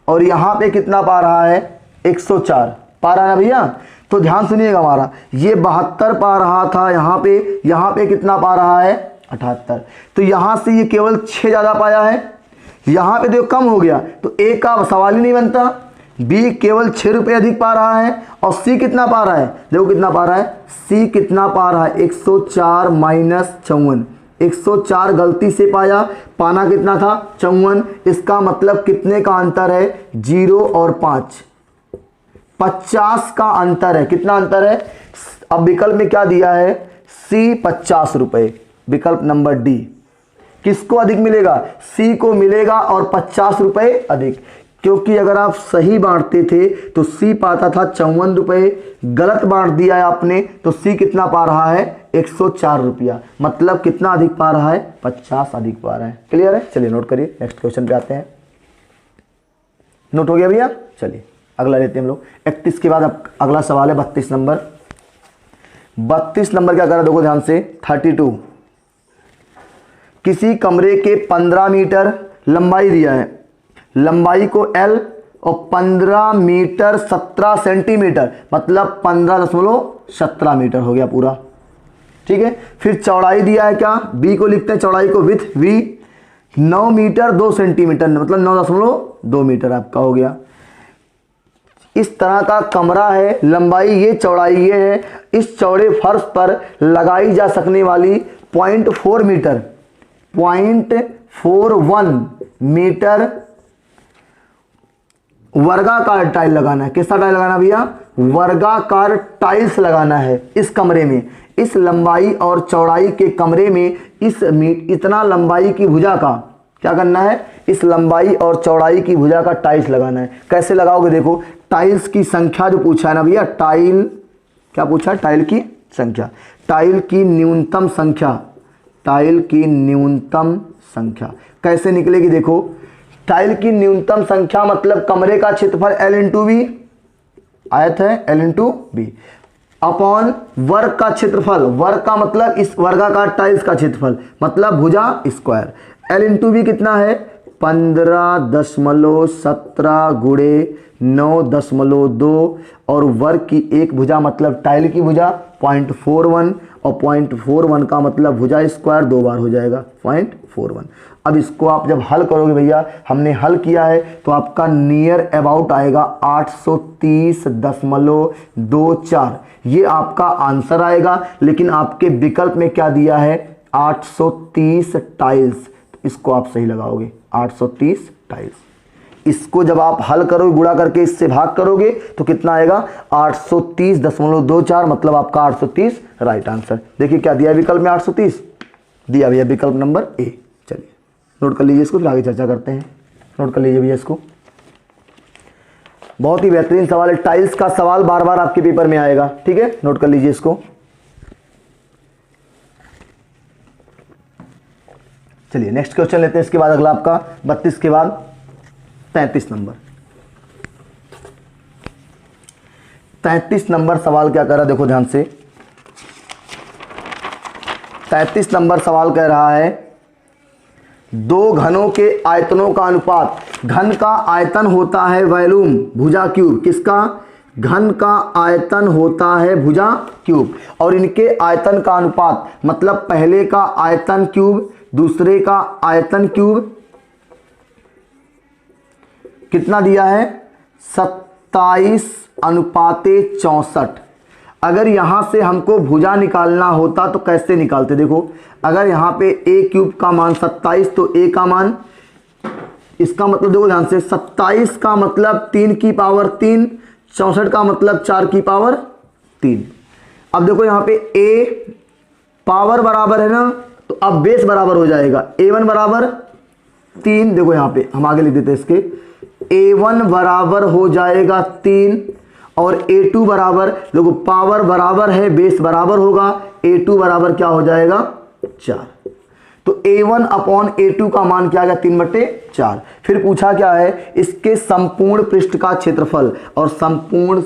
और यहाँ पे कितना पा रहा है 104 पा रहा है ना भैया। तो ध्यान सुनिएगा हमारा, ये 72 पा रहा था यहाँ पे कितना पा रहा है 78। तो यहाँ से ये केवल 6 ज़्यादा पाया है, यहाँ पे देखो कम हो गया तो ए का सवाल ही नहीं बनता। बी केवल 6 रुपये अधिक पा रहा है और सी कितना पा रहा है, देखो कितना पा रहा है, सी कितना पा रहा है 104 माइनस 54। 104 गलती से पाया, पाना कितना था 54। इसका मतलब कितने का अंतर है 0 और 5, 50 का अंतर है। कितना अंतर है, अब विकल्प में क्या दिया है सी 50 रुपये, विकल्प नंबर डी। किसको अधिक मिलेगा, सी को मिलेगा और 50 रुपये अधिक, क्योंकि अगर आप सही बांटते थे तो सी पाता था 54 रुपये, गलत बांट दिया है आपने तो सी कितना पा रहा है 104 रुपया, मतलब कितना अधिक पा रहा है 50 अधिक पा रहा है। क्लियर है, चलिए नोट करिए, नेक्स्ट क्वेश्चन पे आते हैं। नोट हो गया भैया, चलिए अगला लेते हैं हम लोग। 31 के बाद अब अगला सवाल है 32 नंबर। 32 नंबर क्या करा, देखो ध्यान से 32 किसी कमरे के 15 मीटर लंबाई दिया है, लंबाई को L और 15 मीटर 17 सेंटीमीटर, मतलब 15.17 मीटर हो गया पूरा। ठीक है, फिर चौड़ाई दिया है क्या, बी को लिखते हैं चौड़ाई को, विथ वी 9 मीटर 2 सेंटीमीटर, मतलब 9.2 मीटर आपका हो गया। इस तरह का कमरा है, लंबाई ये चौड़ाई ये है। इस चौड़े फर्श पर लगाई जा सकने वाली 0.4 मीटर 0.41 मीटर वर्गाकार टाइल लगाना है। किसका टाइल लगाना भैया, वर्गाकार टाइल्स लगाना है इस कमरे में। इस लंबाई और चौड़ाई के कमरे में इतना लंबाई की भुजा का क्या करना है, इस लंबाई और चौड़ाई की भुजा का टाइल्स लगाना है। कैसे लगाओगे, देखो टाइल्स की संख्या जो पूछा है ना भैया, टाइल क्या पूछा है, टाइल की संख्या, टाइल की न्यूनतम संख्या, टाइल की न्यूनतम संख्या कैसे निकलेगी, देखो टाइल की न्यूनतम संख्या मतलब कमरे का क्षेत्रफल L इंटू बी, आयत है L इंटू बी, अपॉन वर्ग का क्षेत्रफल, वर्ग का मतलब इस वर्गाकार टाइल्स का क्षेत्रफल मतलब भुजा स्क्वायर, L इंटू बी कितना है 15.17 गुणे 9.2 और वर्ग की एक भुजा मतलब टाइल की भुजा 0.41 और 0.41 का मतलब भुजा स्क्वायर 2 बार हो जाएगा 0.41। अब इसको आप जब हल करोगे भैया, हमने हल किया है तो आपका नियर अबाउट आएगा 830.24, ये आपका आंसर आएगा। लेकिन आपके विकल्प में क्या दिया है 830 टाइल्स, इसको आप सही लगाओगे 830 टाइल्स। इसको जब आप हल करोगे, गुणा करके इससे भाग करोगे तो कितना आएगा 830.24, मतलब आपका 830 राइट आंसर। देखिए क्या दिया विकल्प में 830 दिया भैया, विकल्प नंबर ए। चलिए नोट कर लीजिए इसको, फिर आगे चर्चा करते हैं। नोट कर लीजिए भैया इसको, बहुत ही बेहतरीन सवाल है। टाइल्स का सवाल बार बार आपके पेपर में आएगा, ठीक है, नोट कर लीजिए इसको। चलिए नेक्स्ट क्वेश्चन लेते हैं। इसके बाद अगला आपका 32 के बाद 33 नंबर। 33 नंबर सवाल क्या कह रहा है, देखो ध्यान से। 33 नंबर सवाल कह रहा है दो घनों के आयतनों का अनुपात, घन का आयतन होता है वॉल्यूम भुजा क्यूब, किसका, घन का आयतन होता है भुजा क्यूब, और इनके आयतन का अनुपात मतलब पहले का आयतन क्यूब दूसरे का आयतन क्यूब कितना दिया है 27:64। अगर यहां से हमको भुजा निकालना होता तो कैसे निकालते, देखो अगर यहां पे a क्यूब का मान 27 तो a का मान, इसका मतलब देखो ध्यान से 27 का मतलब 3 की पावर 3, 64 का मतलब 4 की पावर 3। अब देखो यहां पे a पावर बराबर है ना, तो अब बेस बराबर हो जाएगा a1 बराबर 3, देखो यहां पे हम आगे लिख देते हैं इसके, a1 बराबर हो जाएगा 3 और a2 बराबर, देखो पावर बराबर है बेस बराबर होगा, a2 बराबर क्या हो जाएगा 4। तो a1 अपॉन a2 का मान क्या आ गया 3/4। फिर पूछा क्या है इसके संपूर्ण पृष्ठ का क्षेत्रफल, और संपूर्ण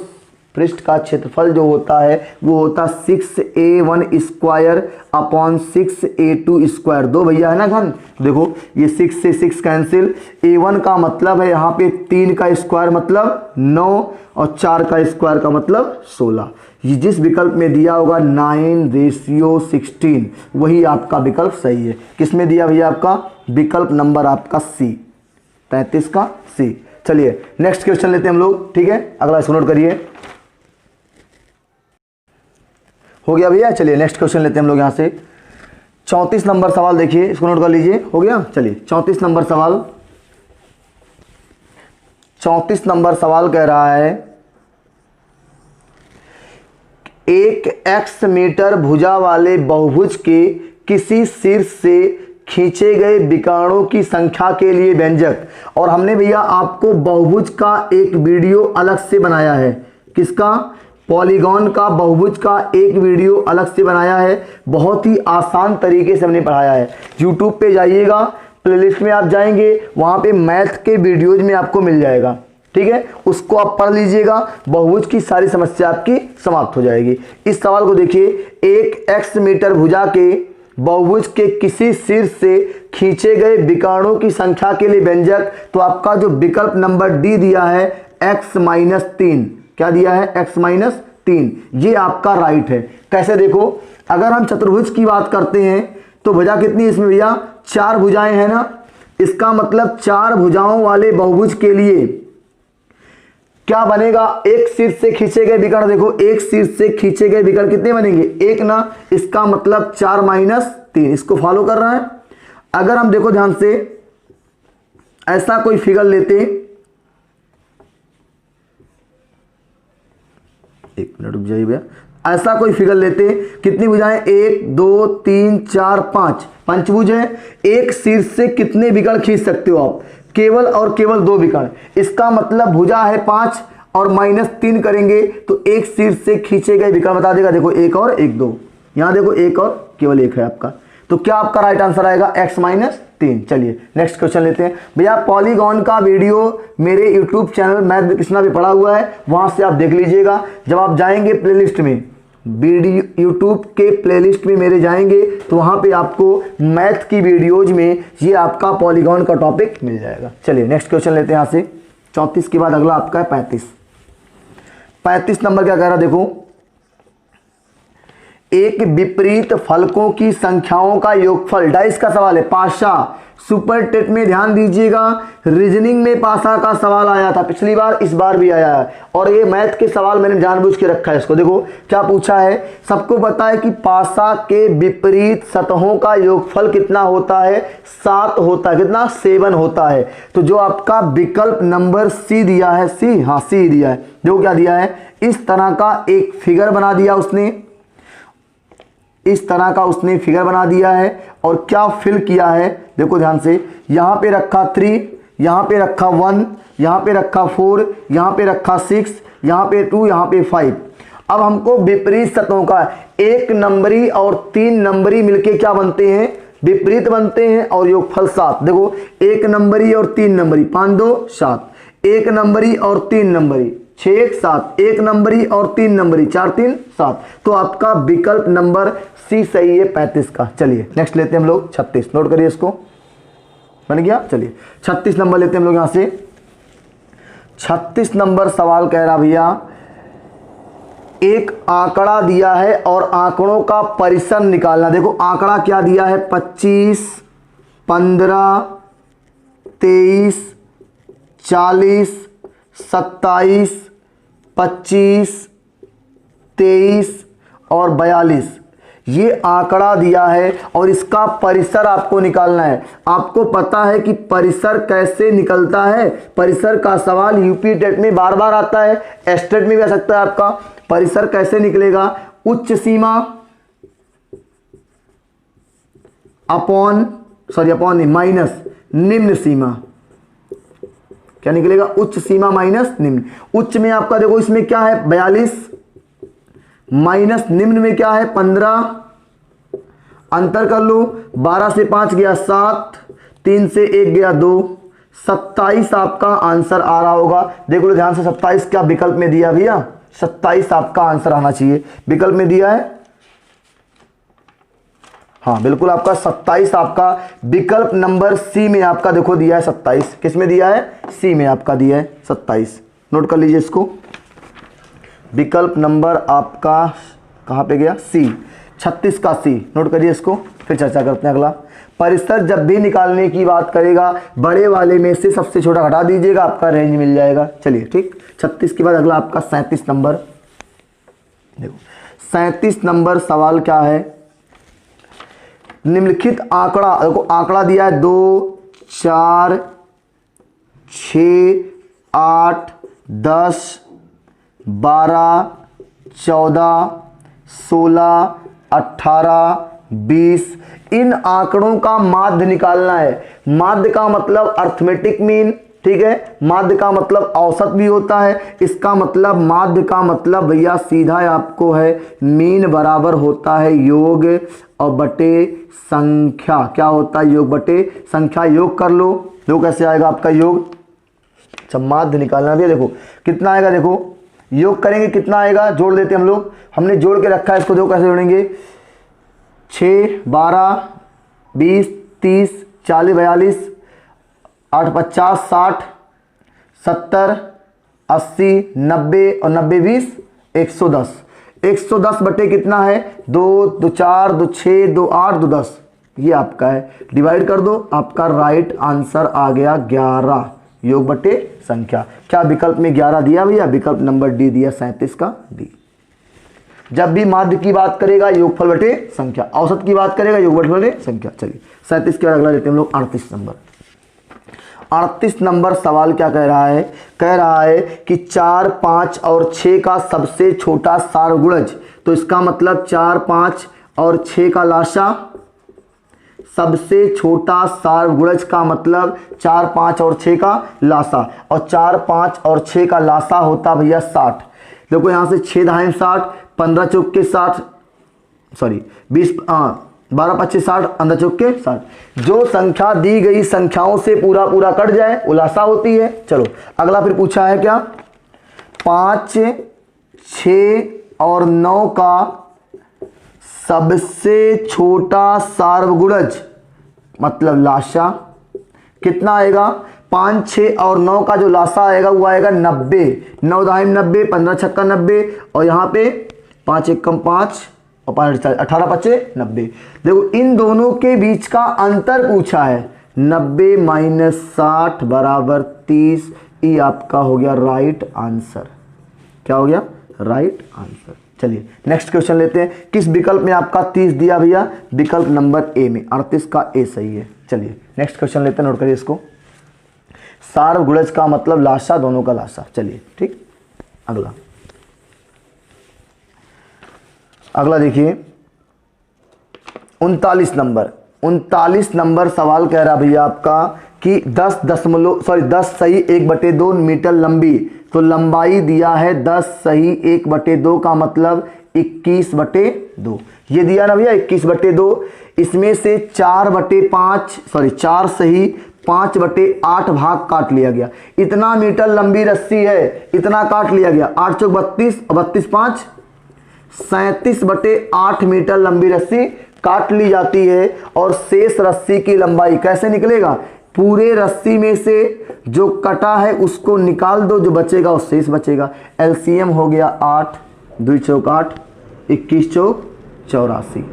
पृष्ठ का क्षेत्रफल जो होता है वो होता 6a1 square upon 6a2 square, दो भैया है ना घन, देखो ये 6 से 6 कैंसिल, a1 का मतलब है यहाँ पे 3 का स्क्वायर मतलब 9 और 4 का स्क्वायर का मतलब 16। ये जिस विकल्प में दिया होगा 9:16 वही आपका विकल्प सही है। किसमें दिया भैया आपका विकल्प नंबर आपका सी, 33 का सी। चलिए नेक्स्ट क्वेश्चन लेते हैं हम लोग, ठीक है, अगला इसको नोट करिए, हो गया भैया। चलिए नेक्स्ट क्वेश्चन लेते हैं हम लोग यहां से 34 नंबर सवाल, देखिए इसको नोट कर लीजिए, हो गया। चलिए 34 नंबर सवाल, 34 नंबर सवाल कह रहा है एक x मीटर भुजा वाले बहुभुज के किसी शीर्ष से खींचे गए विकर्णों की संख्या के लिए व्यंजक, और हमने भैया आपको बहुभुज का एक वीडियो अलग से बनाया है, किसका, पॉलीगॉन का बहुभुज का एक वीडियो अलग से बनाया है, बहुत ही आसान तरीके से हमने पढ़ाया है। YouTube पे जाइएगा, प्लेलिस्ट में आप जाएंगे, वहां पे मैथ के वीडियोज में आपको मिल जाएगा, ठीक है, उसको आप पढ़ लीजिएगा, बहुभुज की सारी समस्या आपकी समाप्त हो जाएगी। इस सवाल को देखिए, एक x मीटर भुजा के बहुभुज के किसी शीर्ष से खींचे गए विकर्णों की संख्या के लिए व्यंजक, तो आपका जो विकल्प नंबर डी दिया है x-3, क्या दिया है x-3, ये आपका राइट है। कैसे देखो, अगर हम चतुर्भुज की बात करते हैं तो भुजा कितनी इसमें भैया, 4 भुजाएं हैं ना, इसका मतलब 4 भुजाओं वाले बहुभुज के लिए क्या बनेगा, एक शीर्ष से खींचे गए विकर्ण, देखो एक शीर्ष से खींचे गए विकर्ण कितने बनेंगे, एक ना, इसका मतलब 4-3, इसको फॉलो कर रहा है। अगर हम देखो ध्यान से ऐसा कोई फिगर लेते, एक मिनट रुक जाइए भैया, ऐसा कोई फिगर लेते, कितनी भुजाएं, 1 2 3 4 5, पंचभुज है, एक शीर्ष से कितने विकर्ण खींच सकते हो आप, केवल और केवल 2 विकर्ण, इसका मतलब भुजा है 5 और -3 करेंगे तो एक शीर्ष से खींचे गए विकर्ण बता देगा, देखो 1 और 1 2, यहां देखो 1 और केवल 1 है आपका, तो क्या आपका राइट आंसर आएगा x-3। चलिए नेक्स्ट क्वेश्चन लेते हैं भैया। पॉलीगॉन का वीडियो मेरे YouTube channel math with Krishna पे पड़ा हुआ है, वहां से आप देख लीजिएगा। जब आप जाएंगे प्लेलिस्ट में, वीडियो यूट्यूब के प्लेलिस्ट में मेरे जाएंगे तो वहां पे आपको मैथ की वीडियोज में ये आपका पॉलीगॉन का टॉपिक मिल जाएगा। चलिए नेक्स्ट क्वेश्चन लेते हैं यहाँ से। 34 के बाद अगला आपका है 35 नंबर क्या कह रहा, देखो एक विपरीत फलकों की संख्याओं का योगफल, डाइस का सवाल है। पाशा सुपर टेट में ध्यान दीजिएगा, रीजनिंग में पाशा का सवाल आया था पिछली बार, इस बार भी आया है, और ये मैथ के सवाल मैंने जानबूझ के रखा है इसको। देखो क्या पूछा है, सबको पता है कि पाशा के विपरीत सतहों का योगफल कितना होता है, 7 होता है, कितना 7 होता है। तो जो आपका विकल्प नंबर सी दिया है, सी, हाँ सी दिया है, देखो क्या दिया है, इस तरह का एक फिगर बना दिया उसने, इस तरह का उसने फिगर बना दिया है, और क्या फिल किया है, देखो ध्यान से, यहां पे रखा 3, यहां पे रखा 1, यहां पे रखा 4, यहां पे रखा 6, यहां पे 2, यहां पे 5। अब हमको विपरीत सतहों का 1 नंबरी और 3 नंबरी मिलके क्या बनते हैं, विपरीत बनते हैं, और योगफल 7। देखो 1 नंबरी और 3 नंबरी, 5 2 7, 1 नंबरी और 3 नंबरी, 6 1 7, 1 नंबरी और 3 नंबरी, 4 3 7। तो आपका विकल्प नंबर सी सही है 35 का। चलिए नेक्स्ट लेते हैं हम लोग 36, नोट करिए इसको, बन गया। चलिए 36 नंबर लेते हैं हम लोग यहां से। 36 नंबर सवाल कह रहा भैया, एक आंकड़ा दिया है और आंकड़ों का परिसर निकालना। देखो आंकड़ा क्या दिया है, 25 15 23 40 27 25 23 और 42, ये आंकड़ा दिया है और इसका परिसर आपको निकालना है। आपको पता है कि परिसर कैसे निकलता है, परिसर का सवाल यूपी टेट में बार बार आता है, एस्टेट में भी आ सकता है आपका। परिसर कैसे निकलेगा, उच्च सीमा अपॉन नहीं, माइनस निम्न सीमा। क्या निकलेगा, उच्च सीमा माइनस निम्न। उच्च में आपका देखो इसमें क्या है 42, माइनस निम्न में क्या है 15, अंतर कर लो, 12 से 5 गया 7, 3 से 1 गया 2, 27 आपका आंसर आ रहा होगा। देख लो ध्यान से, 27 क्या विकल्प में दिया भैया, 27 आपका आंसर आना चाहिए, विकल्प में दिया है, हाँ बिल्कुल आपका 27 आपका विकल्प नंबर सी में आपका देखो दिया है 27, किस में दिया है, सी में आपका दिया है 27, नोट कर लीजिए इसको। विकल्प नंबर आपका कहाँ पे गया, सी, 36 का सी, नोट करिए इसको, फिर चर्चा करते हैं अगला। परिसर जब भी निकालने की बात करेगा, बड़े वाले में से सबसे छोटा हटा दीजिएगा, आपका रेंज मिल जाएगा। चलिए ठीक, 36 के बाद अगला आपका 37 नंबर। देखो 37 नंबर सवाल क्या है, निम्नलिखित आंकड़ा, देखो आंकड़ा दिया है 2 4 6 8 10 12 14 16 18 20। इन आंकड़ों का माध्य निकालना है। माध्य का मतलब अर्थमेटिक मीन, ठीक है, माध्य का मतलब औसत भी होता है, इसका मतलब माध्य का मतलब भैया सीधा आपको है मीन बराबर होता है योग और बटे संख्या। क्या होता है, योग बटे संख्या। योग कर लो, योग कैसे आएगा आपका योग, जब माध्य निकालना भी, देखो कितना आएगा, देखो योग करेंगे कितना आएगा, जोड़ देते हम लोग, हमने जोड़ के रखा है इसको, देखो कैसे जोड़ेंगे, 6 12 20 30 40 42, 8 50 60, 70 80 90 और 90 20 110। 110 बटे कितना है 2 2 4 2 6 2 8 2 10, ये आपका है। डिवाइड कर दो, आपका राइट आंसर आ गया 11 योग बटे संख्या। क्या विकल्प में 11 दिया भैया? विकल्प नंबर डी दिया, 37 का डी। जब भी माध्य की बात करेगा योगफल बटे संख्या, औसत की बात करेगा योगफल बटे संख्या। चलिए 37 के बाद अगला लेते हैं हम लोग 38 नंबर। 38 नंबर सवाल क्या कह रहा है? कह रहा है कि 4 5 और 6 का सबसे छोटा सारगुणज, तो इसका मतलब 4 5 और 6 का लासा, सबसे छोटा सारगुणज का मतलब 4 5 और 6 का लासा, और 4 5 और 6 का लासा होता भैया 60। देखो यहाँ से 6 दाएं 60, 15 चौक के 60, सॉरी 20 12 25 60, अंदर चौक के 60। जो संख्या दी गई संख्याओं से पूरा पूरा कट जाए वो लासा होती है। चलो अगला फिर पूछा है क्या? 5 6 और 9 का सबसे छोटा सारगुणज मतलब लासा कितना आएगा? 5 6 और 9 का जो लासा आएगा वो आएगा 90। 9 दाहिम 90, 15 छक्का 90, और यहाँ पे 5 1 कम 5 और 5 18 25 90। देखो इन दोनों के बीच का अंतर पूछा है, 90 माइनस 60 बराबर 30। ये आपका हो गया राइट आंसर। क्या हो गया? Right answer. चलिए नेक्स्ट क्वेश्चन लेते हैं। किस विकल्प में आपका 30 दिया भैया? विकल्प नंबर ए में, 38 का ए सही है। चलिए नेक्स्ट क्वेश्चन लेते हैं, नोट करिए इसको। सारगुणज का मतलब लासा, दोनों का लासा। चलिए ठीक, अगला देखिए 39 नंबर सवाल कह रहा भैया आपका कि 10 सही 1/2 मीटर लंबी, तो लंबाई दिया है 10 सही 1/2 का मतलब 21/2। ये दिया ना भैया 21/2, इसमें से 4 सही 5/8 भाग काट लिया गया। इतना मीटर लंबी रस्सी है, इतना काट लिया गया। 8 चौक 32 और 32 5 37/8 मीटर लंबी रस्सी काट ली जाती है। और शेष रस्सी की लंबाई कैसे निकलेगा? पूरे रस्सी में से जो कटा है उसको निकाल दो, जो बचेगा वो शेष बचेगा। एलसीएम हो गया 8 2 चौक 8, 21 चौक 84,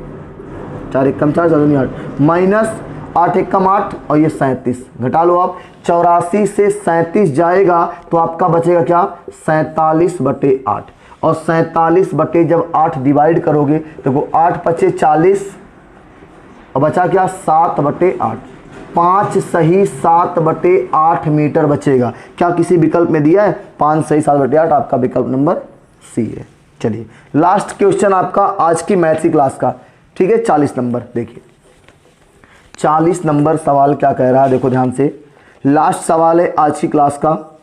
4 1 कम 4 4 8 माइनस 8 1 कम 8 और ये 37 घटा लो आप। 84 से 37 जाएगा तो आपका बचेगा क्या? 47/8। और 47 बटे जब 8 डिवाइड करोगे तो वो 8 पचे 40 और बचा क्या? 7/8। 5 सही 7/8 मीटर बचेगा। क्या किसी विकल्प में दिया है? 5 सही 7/8 आपका विकल्प नंबर सी है। चलिए लास्ट क्वेश्चन आपका आज की मैथ्स की क्लास का, ठीक है, 40 नंबर। देखिए 40 नंबर सवाल क्या कह रहा है, देखो ध्यान से। लास्ट सवाल है आज की क्लास का।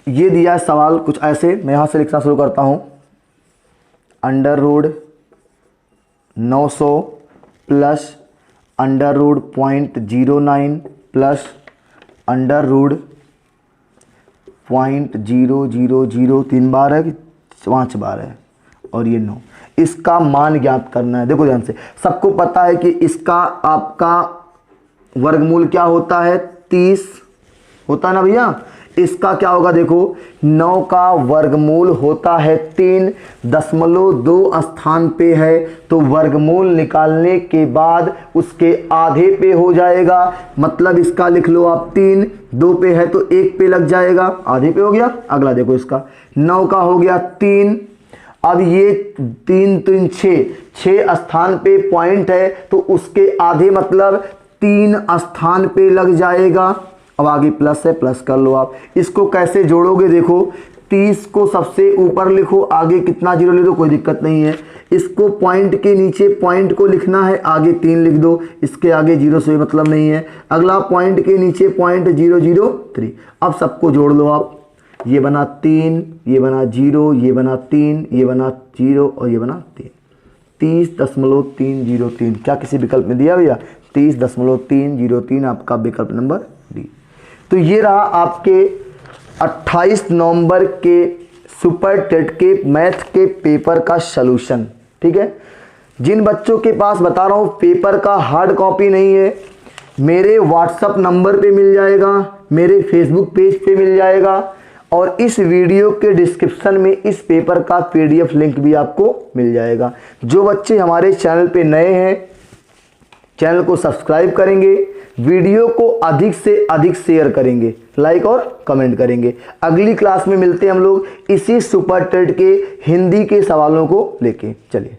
ये दिया है सवाल कुछ ऐसे, मैं यहां से लिखना शुरू करता हूं। √900 प्लस √0.09 प्लस √0.000 3 बार है कि 5 बार है, और ये 9। इसका मान ज्ञात करना है। देखो ध्यान से, सबको पता है कि इसका आपका वर्गमूल क्या होता है? 30 होता है ना भैया। इसका क्या होगा? देखो 9 का वर्गमूल होता है 3.2 स्थान पे है, तो वर्गमूल निकालने के बाद उसके आधे पे हो जाएगा। मतलब इसका लिख लो आप 3, 2 पे है तो 1 पे लग जाएगा, आधे पे हो गया। अगला देखो इसका 9 का हो गया 3, अब ये 3 3 6 स्थान पे पॉइंट है तो उसके आधे मतलब 3 स्थान पे लग जाएगा। अब आगे प्लस है, प्लस कर लो आप। इसको कैसे जोड़ोगे? देखो 30 को सबसे ऊपर लिखो, आगे कितना जीरो ले दो, कोई दिक्कत नहीं है। इसको पॉइंट के नीचे पॉइंट को लिखना है, आगे 3 लिख दो, इसके आगे 0 से मतलब नहीं है। अगला पॉइंट के नीचे पॉइंट 003। अब सबको जोड़ लो आप। ये बना 3, ये बना 0, ये बना 3, ये बना 0 और ये बना 3। 30.303। क्या किसी विकल्प में दिया भैया? 30.303 आपका विकल्प नंबर डी। तो ये रहा आपके 28 नवंबर के सुपर टेट के मैथ के पेपर का सलूशन। ठीक है, जिन बच्चों के पास बता रहा हूँ पेपर का हार्ड कॉपी नहीं है, मेरे व्हाट्सअप नंबर पे मिल जाएगा, मेरे फेसबुक पेज पे मिल जाएगा, और इस वीडियो के डिस्क्रिप्शन में इस पेपर का PDF लिंक भी आपको मिल जाएगा। जो बच्चे हमारे चैनल पे नए हैं, चैनल को सब्सक्राइब करेंगे, वीडियो को अधिक से अधिक शेयर करेंगे, लाइक और कमेंट करेंगे। अगली क्लास में मिलते हैं हम लोग इसी सुपर टेट के हिंदी के सवालों को लेके। चलिए।